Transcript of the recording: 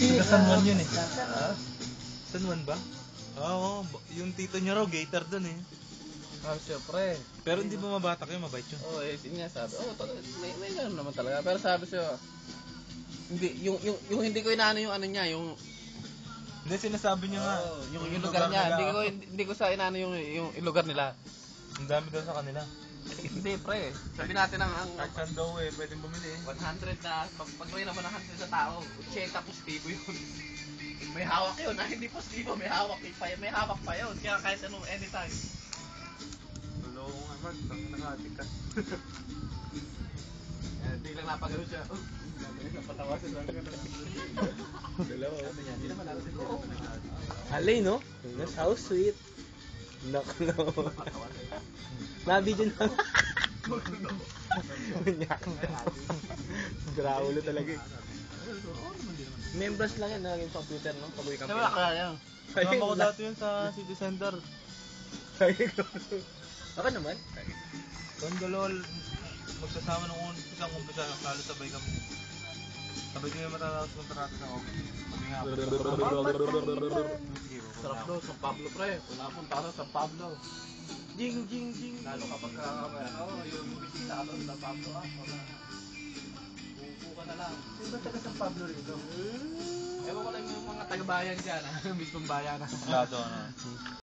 Taga San Juan yun eh. San Juan ba? Oo, yung tito niya raw, gator dun eh. Siyempre. Pero hindi ba mabatak yun, mabait yun? Oo, yun nga sabi. May gano'n naman talaga. Pero sabi siya, hindi, yung hindi ko inaano yung ano niya, yung Hindi, sinasabi niya nga. yung lugar niya. Hindi ko sa inaano yung lugar nila. Ang dami daw sa kanila. Hindi, pre. Sabi natin ang Kahit saan daw eh, pwedeng bumili eh. 100 na, pag may naman ng 100 na tao, 80 positibo yun. May hawak yun, hindi positibo, may hawak pa yun. Kaya kahit anong anytime. Lolo ko nga, Mark. Nakatikas. Hindi lang napagano siya. Napatawasin lang ka na. Dalawa. Hindi naman natin ito. Alay, no? That's how sweet. Nakno. Nabidyo na. Graulo talaga eh. Members lang yan, naging computer, no? Paboy Sabi computer. kaya yan. Kasama ko dati yun sa City Center. Ako naman. Kung dalawa magsasama ng isang umpisa, lalo sabay kami. Sabay kami matatapos ng tarata sa office. Sabi nga ako. Sarap daw, San Pablo, pre. Wala akong tara sa San Pablo. Jing, jing, jing. Lalo kapag yung bisita ka sa San Pablo, wala. Upo ka na lang. Sino ba taga San Pablo rito? Ewan ko lang yung mga taga-bayan dyan, mismong bayan. Lado, ano.